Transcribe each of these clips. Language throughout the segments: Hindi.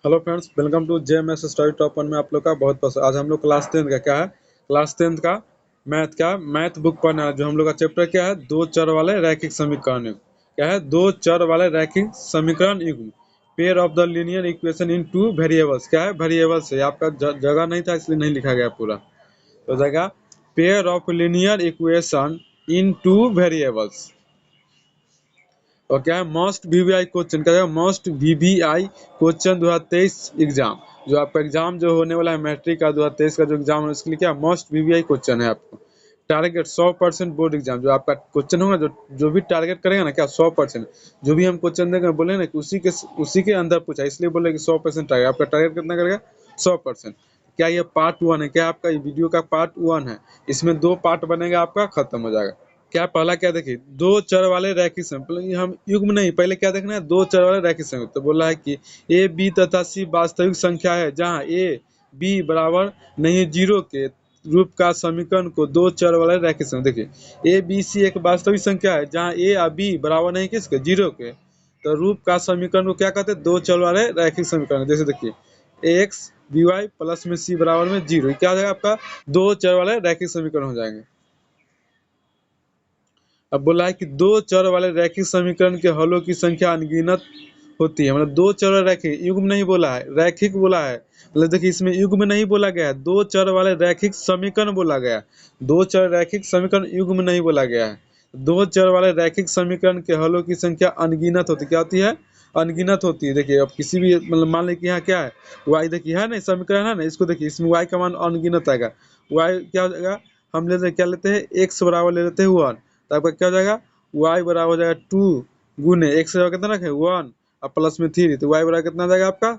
Hello friends, welcome to JMS study top one में आप लोग का बहुत पसंद। आज हम लोग क्लास 10 का क्या है, क्लास 10 का मैथ बुक पढ़ना है। जो हम लोग का चैप्टर क्या है, दो चर वाले रैखिक समीकरण युग्म। क्या है, दो चर वाले रैखिक समीकरण युग्म। Pair of the linear equation in two variables. क्या है, वेरिएबल्स है। आपका जगह नहीं था इसलिए नहीं लिखा गया पूरा, तो जाएगा pair of linear equation in two variables. और क्या है, मोस्ट वीवीआई क्वेश्चन। क्या है, मोस्ट वीवीआई क्वेश्चन 2023 एग्जाम। जो आपका एग्जाम जो होने वाला है मैट्रिक का 2023 का जो एग्जाम है, उसके लिए क्या मोस्ट वीवीआई क्वेश्चन है। आपको टारगेट 100% बोर्ड एग्जाम जो आपका क्वेश्चन होगा, जो भी टारगेट करेगा ना, क्या 100%। जो भी हम क्वेश्चन देंगे बोले ना कि उसी के अंदर पूछा, इसलिए बोले कि 100% टारगेट। आपका टारगेट कितना करेगा, 100%। क्या ये पार्ट 1 है, क्या आपका वीडियो का पार्ट 1 है। इसमें 2 पार्ट बनेगा, आपका खत्म हो जाएगा। क्या पहला क्या देखिए, दो चर वाले रैखिक समीकरण। हम युग्म नहीं, पहले क्या देखना है, दो चर वाले रैखिक समीकरण। तो बोला है कि ए बी तथा सी वास्तविक संख्या है जहां ए बी बराबर नहीं जीरो के रूप का समीकरण को दो चर वाले रैखिक समीकरण। देखिए, ए बी सी एक वास्तविक संख्या है जहां ए और बी बराबर नहीं किसके, जीरो के। तो रूप का समीकरण को क्या कहते हैं, दो चर वाले रैखिक समीकरण। जैसे देखिए, एक्स बी वाई प्लस में सी बराबर में जीरो, क्या हो जाएगा आपका, दो चर वाले रैखिक समीकरण हो जाएंगे। अब बोला है कि दो चर वाले रैखिक समीकरण के हलों की संख्या अनगिनत होती है। मतलब दो चर रैखिक, युग्म नहीं बोला है, रैखिक बोला है। मतलब देखिए, इसमें युग्म नहीं बोला गया है, दो चर वाले रैखिक समीकरण बोला गया है। दो चर रैखिक समीकरण युग्म नहीं बोला गया है। दो चर वाले रैखिक समीकरण के हलों की संख्या अनगिनत होती, क्या होती है, अनगिनत होती है। देखिए, अब किसी भी मतलब मान लीजिए कि यहाँ क्या है, वाई। देखिए है ना, समीकरण है ना, इसको देखिए, इसमें वाई का मान अनगिनत आएगा। वाई क्या हो जाएगा, हम लेते हैं, क्या लेते हैं, एक्स बराबर ले लेते हैं 1। तो आपका क्या हो जाएगा, वाई बराबर हो जाएगा 2 गुने एक्स बराबर कितना रखे 1 और प्लस में 3। तो वाई बराबर कितना आ जाएगा आपका,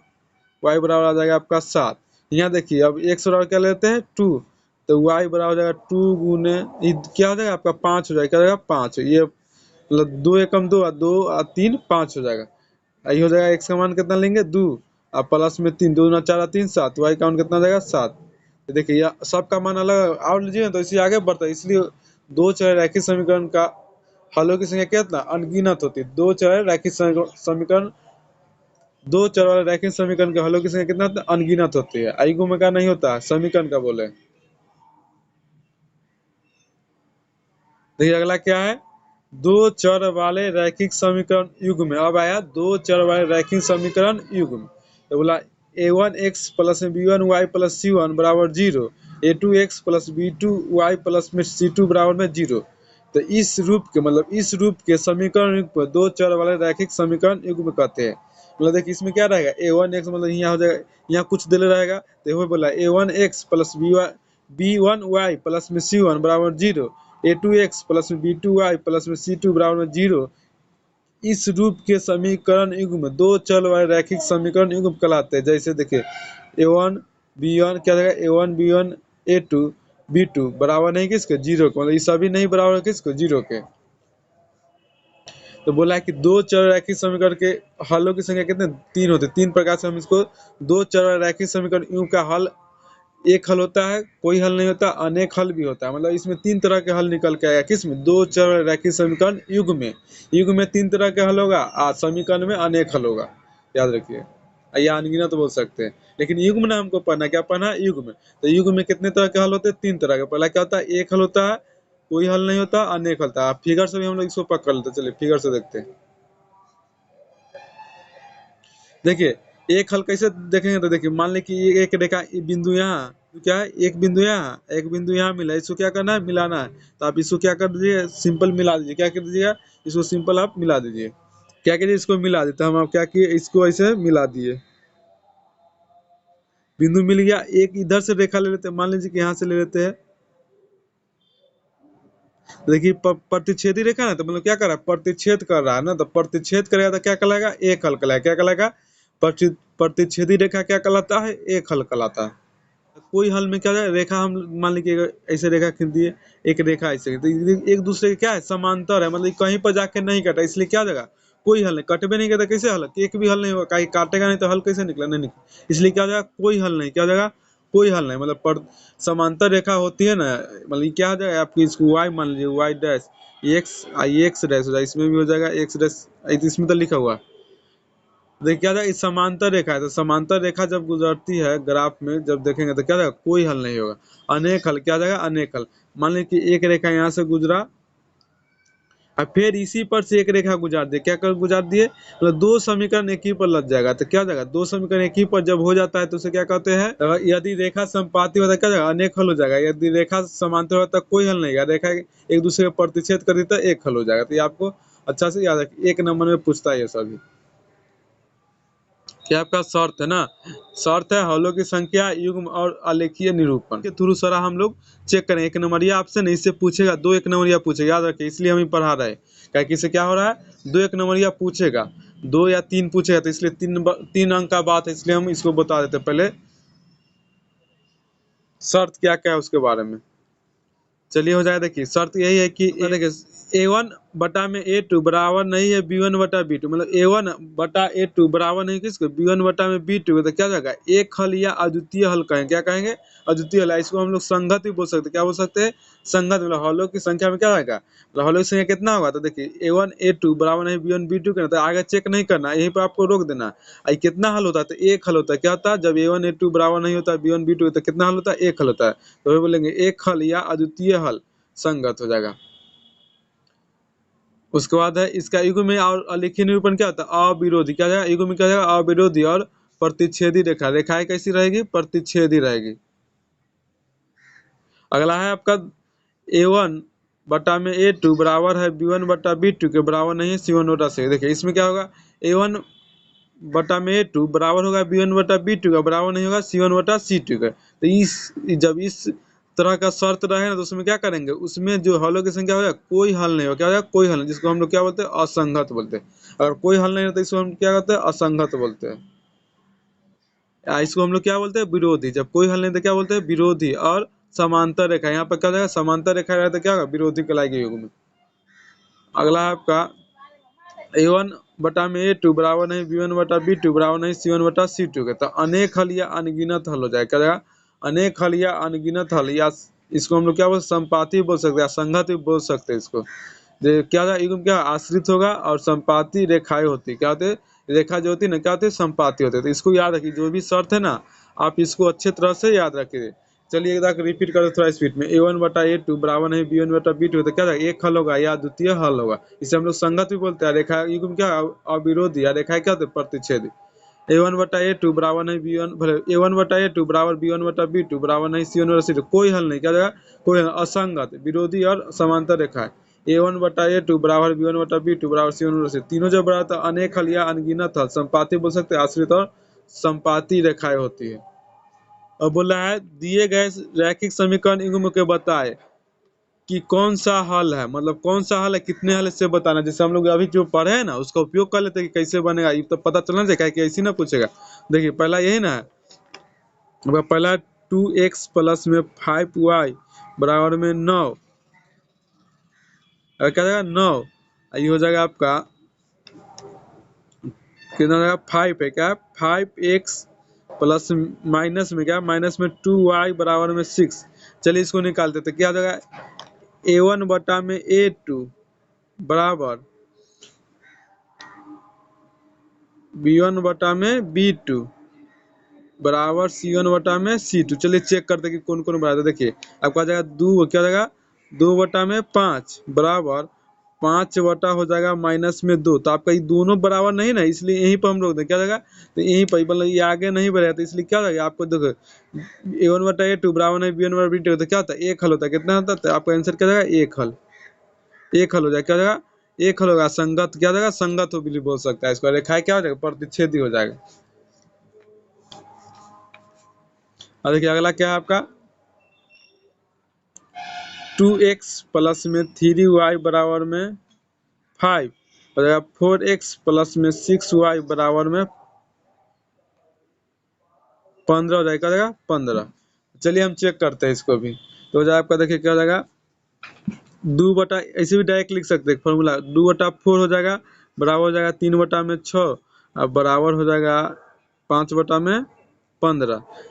वाई बराबर आ जाएगा आपका 7। यहाँ देखिए, अब एक्स बराबर क्या लेते हैं 2, तो वाई बराबर हो जाएगा 2 गुने क्या हो जाएगा आपका 5 हो जाएगा। क्या हो जाएगा 5, ये मतलब 2 एकम 2 और 2 और 3 5 हो जाएगा। यही हो जाएगा, एक्स का मान कितना लेंगे 2 और प्लस में 3, 2 4 और 3 7, वाई का मान कितना आ जाएगा 7। तो देखिए, यह सबका मान अलग और लीजिए तो इसी आगे बढ़ता है। इसलिए दो चर रैखिक समीकरण का हलों की संख्या कितना अनगिनत होती है। दो चर रैखिक समीकरण, दो चर वाले रैखिक समीकरण के हलों की संख्या कितना अनगिनत होती है। आयुग्म का नहीं होता, समीकरण का बोले। देखिए अगला क्या है, दो चर वाले रैखिक समीकरण युग्म। अब आया दो चर वाले रैखिक समीकरण युग्म। तो बोला a one x plus b one y plus c one बराबर zero, a two x plus b two y plus में सी टू बराबर में जीरो। तो इस रूप के मतलब इस रूप के समीकरण युग्म को दो चर वाले रैखिक समीकरण युग्म कहते हैं। मतलब देखिए, इसमें क्या रहेगा, ए वन एक्स मतलब यहाँ हो जाएगा, यहाँ कुछ दिल रहेगा तो वो बोला a one x plus b one y plus में सी वन बराबर zero, a two x plus में बी टू वाई प्लस में सी टू बराबर में जीरो। इस रूप के समीकरण युग्म दो चर वाले रैखिक समीकरण युग्म कहलाते हैं। जैसे देखिए, ए वन बी वन क्या रहेगा, a one b one a two b two बराबर नहीं किसके, जीरो के। मतलब ये सभी नहीं बराबर किसको, जीरो के। तो बोला है कि दो चर रैखिक समीकरण के हलों की संख्या कितने, तीन होते। तीन प्रकार से हम इसको दो चर रैखिक समीकरण युग्म का हल, एक हल होता है, कोई हल नहीं होता, अनेक हल भी होता है। मतलब इसमें तीन तरह के हल निकल के आएगा, किसमें, दो चर रैखिक समीकरण युग्म में। युग्म में तीन तरह के हल होगा और समीकरण में अनेक हल होगा, याद रखिए। या अनगिनत तो बोल सकते हैं, लेकिन युग्म ना हमको पढ़ना, क्या पढ़ना है, युग्म। तो युग्म में कितने तरह के हल होते हैं, तीन तरह के। पहला क्या होता है, एक हल होता है, कोई हल नहीं होता, अनेक हल होता है। फिगर से भी हम लोग इसको पकड़ लेते हैं। चलिए फिगर से देखते हैं। देखिए, एक हल कैसे देखेंगे, तो देखिए, मान लें कि ये एक रेखा, बिंदु यहाँ, तो क्या है, एक बिंदु यहाँ, एक बिंदु यहाँ मिला, इसको क्या करना है, मिलाना है। तो आप इसको क्या कर दीजिए, सिंपल मिला दीजिए। क्या कर दीजिएगा, इसको सिंपल आप मिला दीजिए। क्या कीजिए, इसको मिला देते हैं हम। आप क्या किए, इसको ऐसे मिला दिए, बिंदु मिल गया। एक इधर से रेखा ले लेते हैं, मान लीजिए कि यहाँ से ले लेते हैं। देखिए, प्रतिच्छेदी रेखा ना, तो मतलब क्या कर रहा है, प्रतिच्छेद कर रहा है ना। तो प्रतिच्छेद करेगा तो क्या कहलाएगा, एक हल कहलाएगा। क्या कहलाएगा, प्रतिच्छेदी रेखा क्या कहलाता है, एक हल कहलाता है। कोई हल में क्या है, रेखा हम मान लीजिए ऐसे रेखा खींच दिए, एक रेखा ऐसे, तो एक दूसरे के क्या है, समांतर है। मतलब कहीं पर जाके नहीं कटा, इसलिए क्या जगह, कोई हल नहीं, कटबे नहीं करता, कैसे हल, एक भी हल नहीं होगा, कहीं काटेगा नहीं तो हल कैसे निकला, नहीं निकला। इसलिए क्या जगह, कोई हल नहीं, क्या जगह, कोई हल नहीं। मतलब पर समांतर रेखा होती है ना, मतलब क्या हो जाएगा आपकी, इसको वाई मान लीजिए, वाई डैश एक्स, आई एक्स डैश हो जाएगा, इसमें भी हो जाएगा एक्स डैश, इसमें तो लिखा हुआ देखिए क्या था, इस समांतर रेखा है, तो समांतर रेखा जब गुजरती है ग्राफ में जब देखेंगे तो क्या जाएगा, कोई हल नहीं होगा, अनेक हल। क्या जाएगा, अनेक हल। मान लीजिए कि एक रेखा यहाँ से गुजरा और फिर इसी पर से एक रेखा गुजार दिए, क्या कर गुजार दिए, मतलब दो समीकरण एक ही पर लग जाएगा, तो क्या हो जाएगा, दो समीकरण एक ही पर जब हो जाता है तो उसे क्या कहते हैं, यदि रेखा संपाती होता है क्या हो जाएगा, अनेक हल हो जाएगा। यदि रेखा समांतर होता है कोई हल नहीं है, रेखा एक दूसरे को प्रतिच्छेद कर देता है, एक हल हो जाएगा। तो ये आपको अच्छा से याद रखिए, एक नंबर में पूछता है ये सभी। क्या आपका शर्त है ना, शर्त है हलों की संख्या, युग्म और आलेखीय निरूपण के थ्रू सारा हम लोग चेक करें। एक नंबरिया आपसे नहीं, इससे पूछेगा, दो एक नंबरिया पूछेगा, याद रखिए, इसलिए हम ही पढ़ा रहे हैं। क्या कि इससे क्या हो रहा है, दो एक नंबरिया पूछेगा, दो या तीन पूछेगा, तो इसलिए तीन अंक का बात है, इसलिए हम इसको बता देते पहले शर्त क्या क्या है उसके बारे में। चलिए हो जाए, देखिए शर्त यही है कि देखिए A1/A2 बराबर नहीं है B1/B2, मतलब A1/A2 बराबर नहीं किसको, B1/B2, तो क्या जाएगा, एक हल या अद्वितीय हल कहेंगे। क्या कहेंगे, अद्वितीय हल। इसको हम लोग संगत भी बोल सकते हैं। क्या बोल सकते हैं, संगत, मतलब हलों की संख्या में क्या आएगा, मतलब हलों की संख्या कितना होगा, तो देखिए A1/A2 बराबर नहीं B1/B2 करना, तो आगे चेक नहीं करना, यहीं पर आपको रोक देना। कितना हल होता है, तो एक हल होता है। क्या होता है, जब A1/A2 बराबर नहीं होता B1/B2, तो कितना हल होता है, एक हल होता है। तो वही बोलेंगे एक हल या अद्वितीय हल संगत हो जाएगा। उसके बाद है इसका युग्म में और अलिखित निरूपण क्या होता है, अविरोधी। क्या जाएगा, युग्म में क्या जाएगा, अविरोधी और प्रतिच्छेदी रेखा। रेखाएं कैसी रहेगी, प्रतिच्छेदी रहेगी। अगला है आपका A1/A2 बराबर है B1/B2 के बराबर नहीं है C1/C। देखिए इसमें क्या होगा, A1/A2 बराबर होगा B1/B2 का, बराबर नहीं होगा C1/C2 का। तो इस जब इस तरह का शर्त रहे ना, तो उसमें क्या करेंगे, उसमें जो हलों की संख्या हो जाए कोई हल नहीं हो, क्या हो जाए, कोई हल नहीं, जिसको हम लोग क्या बोलते हैं, असंगत बोलते हैं। अगर कोई हल नहीं होता इसको हम क्या कहते हैं, असंगत बोलते हैं। इसको हम लोग क्या बोलते हैं, विरोधी। जब कोई हल नहीं तो क्या बोलते हैं, विरोधी। और समांतर रेखा, यहाँ पर क्या हो जाएगा, समांतर रेखा रहता है, क्या होगा, विरोधी कहलाएगी युग में। अगला है आपका A1/A2 बराबर नहीं B1/B2 बराबर नहीं C1/C2 के, तो अनेक हल या अनगिनत हल हो जाएगा। क्या जाएगा, अनेक हल या अनगिनत हल, या इसको हम लोग क्या बोल, संपाती बोल सकते हैं, संगत भी बोल सकते हैं इसको। क्या था, युग्म क्या आश्रित होगा और संपाती रेखाएं होती, क्या होते, रेखा जो होती है ना, क्या होती है, संपाती होते। तो इसको याद रखिए, जो भी शर्त है ना, आप इसको अच्छे तरह से याद रखिए। चलिए एक बार रिपीट करो थोड़ा स्पीड में। A1/A2 बराबर नहीं B1/B2, तो क्या था, एक हल होगा या द्वितीय हल होगा। इसे हम लोग संगत भी बोलते हैं। रेखा युग्म क्या, अविरोधी, या रेखा क्या होते, प्रतिच्छेदी। A1/A2 बराबर नहीं A1/A2 बराबर B1/B2 बराबर नहीं C1/C2, कोई हल नहीं। क्या जाएगा, कोई हल, असंगत, विरोधी और समांतर रेखा है। A1/A2 बराबर B1/B2 बराबर C1/C2, तीनों जब बराबर तो अनेक हल या अनगिनत हल, संपाती बोल सकते हैं, आश्रित और संपाती रेखाएं होती है। और बोला है दिए गए रैखिक समीकरण युग्म के बताए कि कौन सा हल है, मतलब कौन सा हल है, कितने हल, इससे बताना। जैसे हम लोग अभी जो पढ़े हैं ना, उसका उपयोग कर लेते हैं कि कैसे बनेगा, ये तो पता चलना चाहिए, कि ऐसी ना पूछेगा। देखिए पहला यही ना है, पहला 2x प्लस में 5y बराबर में 9, क्या जाएगा, 9। ये हो जाएगा आपका कितना जाएगा, 5 है, क्या 5x प्लस माइनस में क्या, माइनस में 2y बराबर में 6। चलिए इसको निकालते तो क्या हो जाएगा, A1/A2 बराबर B1/B2 बराबर C1/C2। चलिए चेक करते कि कौन कौन बराबर। देखिए आपका आ जाएगा दो, क्या हो जाएगा, 2/5 बराबर 5 हो जाएगा माइनस में 2। तो आपका ये दोनों बराबर नहीं ना, इसलिए यहीं पर हम लोग दें क्या जाएगा, तो यहीं पर, मतलब ये आगे नहीं बढ़ेगा, तो इसलिए क्या हो जाएगा, आपको देखो A1/A2 बराबर नहीं B1/B2, तो क्या होता है, एक हल होता है। कितना होता है, तो आपका आंसर क्या जाएगा, एक हल। एक हल हो जाएगा, क्या हो जाएगा, एक हल होगा। संगत क्या हो जाएगा, संगत हो भी बोल सकता है इसको। रेखाएं क्या हो जाएगा, प्रतिच्छेदी हो जाएगा। और देखिए अगला क्या है आपका 2x प्लस में 3y बराबर में 5 हो जाएगा 4x प्लस में 6y बराबर में 15 हो जाएगा 15। चलिए हम चेक करते हैं इसको भी। तो हो जाएगा आपका, देखिए क्या हो जाएगा, दो बटा, ऐसे भी डायरेक्ट लिख सकते हैं फॉर्मूला, 2/4 हो जाएगा बराबर हो जाएगा 3/6 और बराबर हो जाएगा 5/15।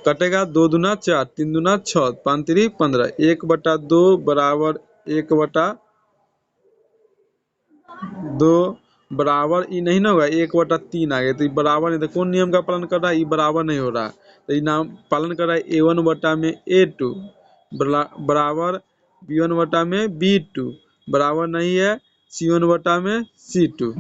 कटेगा 2 दूना 4, 3 दूना 6, 5 3 15, 1/2 बराबर 1/2 बराबर ई नहीं ना होगा, 1/3 आ गया तो ये बराबर नहीं, तो कौन नियम का पालन कर रहा है, ये बराबर नहीं हो रहा, तो ये नाम पालन कर रहा है A1/A2 बराबर B1/B2 बराबर नहीं है C1/C2।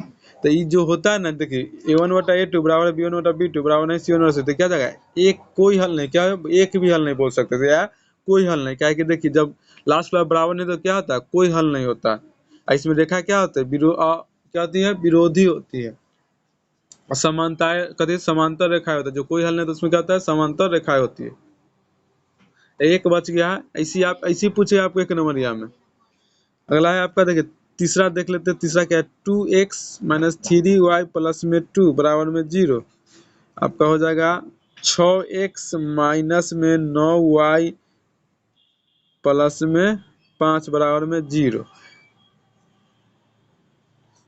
तो ये जो होता है ना, देखिए A1/A2 बराबर B1/B2 बराबर नहीं C1/C2, तो क्या जाएगा एक, कोई हल नहीं, क्या एक भी हल नहीं बोल सकते थे यार, कोई हल नहीं, क्या है कि देखिए जब लास्ट वाला बराबर नहीं तो क्या होता है, कोई हल नहीं होता। इसमें देखा क्या होता है, क्या होती है, विरोधी होती है, और समानताएं कथी समांतर रेखाएं होता है, जो कोई हल नहीं तो उसमें क्या होता है, समांतर रेखाएं होती है। एक बच गया है, ऐसी पूछे आपको 1 नंबर में। अगला है आपका, देखिए तीसरा देख लेते हैं, तीसरा क्या है, 2x-3y+2 बराबर में 0। आपका हो जाएगा 6x-9y+5 बराबर में 0।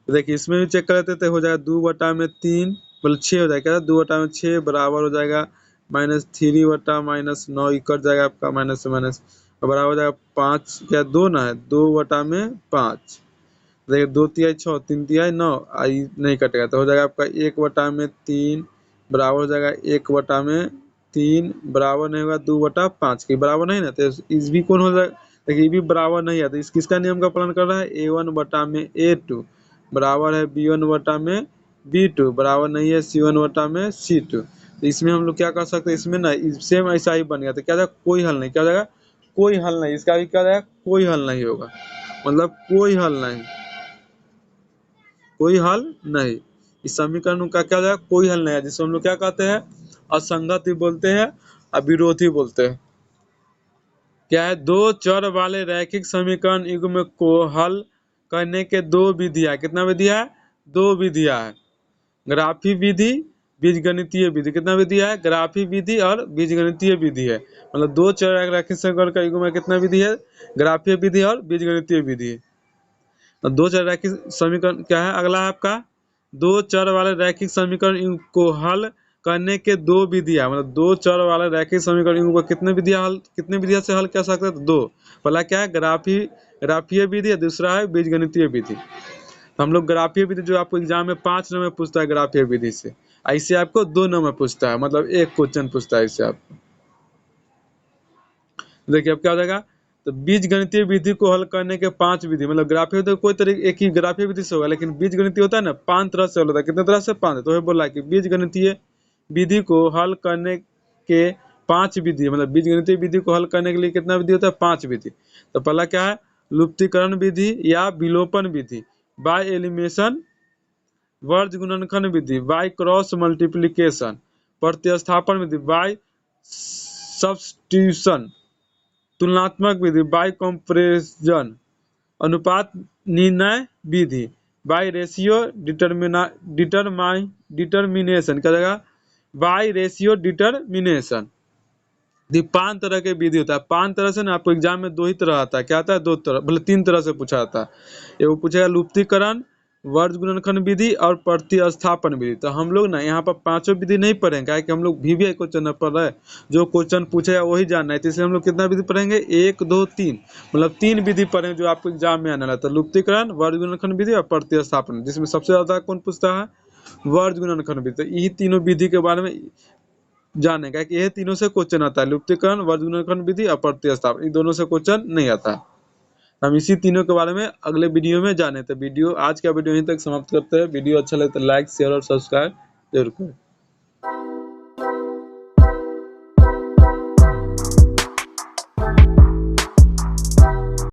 देखिए इसमें भी चेक कर लेते तो हो जाएगा 2/3 मतलब 6 हो जाएगा, 2/6 बराबर हो जाएगा -3/-9, कट जाएगा आपका माइनस से माइनस, बराबर हो जाएगा 5, क्या 2 ना है, 2/5। देखिए 2×3 = 6, 3×3 = 9, आई नहीं कटेगा तो हो जाएगा आपका 1/3 बराबर हो जाएगा 1/3 बराबर नहीं होगा 2/5 के बराबर नहीं ना, तो इस भी कौन हो जाएगा, देखिए ये भी बराबर नहीं है, तो इस किसका नियम का पालन कर रहा है, A1/A2 बराबर है B1/B2 बराबर नहीं है C1/C2। तो इसमें हम लोग क्या कर सकते हैं, इसमें ना सेम ऐसा ही बन गया, तो क्या जाएगा कोई हल नहीं, क्या हो जाएगा कोई हल नहीं, इसका भी क्या जाएगा कोई हल नहीं होगा, मतलब कोई हल नहीं, कोई हल नहीं, इस समीकरण का क्या जाएगा कोई हल नहीं है, जिसको हम लोग क्या कहते हैं, असंगति बोलते हैं, अविरोधी बोलते हैं। क्या है, दो चर वाले रैखिक समीकरण युग्म को हल करने के दो विधियां, कितना विधियां है, दो विधियां है, ग्राफी विधि, बीजगणितीय विधि, कितना विधि है, ग्राफी विधि और बीजगणितीय विधि है, मतलब दो चर रैखिक समीकरण का युग्म में कितना विधि है, ग्राफीय विधि और बीजगणितीय विधि है। दो चर रैखिक समीकरण क्या है, अगला है आपका, दो चर वाले रैखिक समीकरण को हल करने के दो विधियां, मतलब दो चर वाले रैखिक समीकरण को कितने विधियां से हल कर सकते हैं, तो दो। पहला क्या है, ग्राफीय विधि, दूसरा है बीजगणितीय विधि। तो हम लोग ग्राफीय विधि जो आपको एग्जाम में 5 नंबर पूछता है ग्राफीय विधि से, ऐसे आपको 2 नंबर पूछता है, मतलब एक क्वेश्चन पूछता है इससे आपको। देखिए अब क्या हो जाएगा, तो बीज गणितीय विधि को हल करने के 5 विधि, मतलब ग्राफीय विधि कोई तरीके एक ही ग्राफीय विधि से होगा, लेकिन बीज गणितीय होता है ना 5 तरह से होता है, कितने तरह से, 5। तो बोला कि बीज गणितीय विधि को हल करने के 5 विधि, मतलब बीज गणितीय विधि को हल करने के लिए कितना विधि होता है, 5 विधि। तो पहला क्या है, लुप्तीकरण विधि या विलोपन विधि, बाय एलिमिनेशन, वर्ज गुणनखंड विधि, बाय क्रॉस मल्टीप्लीकेशन, प्रतिस्थापन विधि, बाय सब्स्टिट्यूशन, तुलनात्मक विधि, बाय कंपैरिजन, अनुपात निर्णय विधि, बाय रेशियो डिटरमिनेशन, क्या जाएगा, बाय रेशियो डिटरमिनेशन। 5 तरह के विधि होता है, 5 तरह से ना आपको एग्जाम में 2 ही तरह आता है, क्या आता है, 2 तरह, मतलब 3 तरह से पूछा आता है। एगो पूछेगा लुप्तीकरण, वर्ज गुणनखंड विधि और प्रतिस्थापन विधि। तो हम लोग ना यहाँ पर 5 विधि नहीं पढ़ेंगे, क्या कि हम लोग VVI क्वेश्चन पढ़ रहे हैं, जो क्वेश्चन पूछेगा वही जानना है, तो इसलिए हम लोग कितना विधि पढ़ेंगे, 1 2 3, मतलब 3 विधि पढ़ेंगे जो आपको एग्जाम में आने वाला है। तो लुप्तीकरण, वर्ज गुणनखंड विधि और प्रतिस्थापन, जिसमें सबसे ज्यादा कौन पूछता है, वर्ज गुणनखंड विधि। तो यही तीनों विधि के बारे में जानेगा कि ये तीनों से क्वेश्चन आता है, लुप्तीकरण, वर्ज गुणनखंड विधि और प्रतिस्थापन, इन दोनों से क्वेश्चन नहीं आता है। हम इसी तीनों के बारे में अगले वीडियो में जाने, तो वीडियो आज का वीडियो यहीं तक समाप्त करते हैं। वीडियो अच्छा लगे तो लाइक शेयर और सब्सक्राइब जरूर करें।